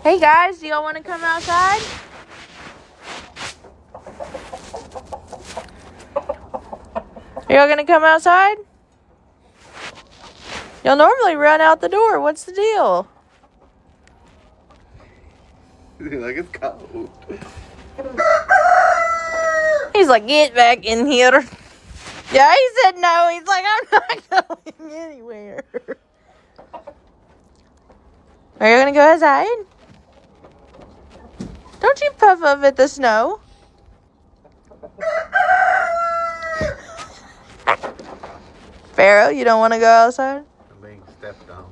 Hey guys, do y'all want to come outside? Are y'all gonna come outside? Y'all normally run out the door. What's the deal? Like it's cold. He's like, get back in here. Yeah, he said no. He's like, I'm not going anywhere. Are you gonna go outside? Don't you puff up at the snow. Pharaoh, you don't want to go outside? I'm being stepped on.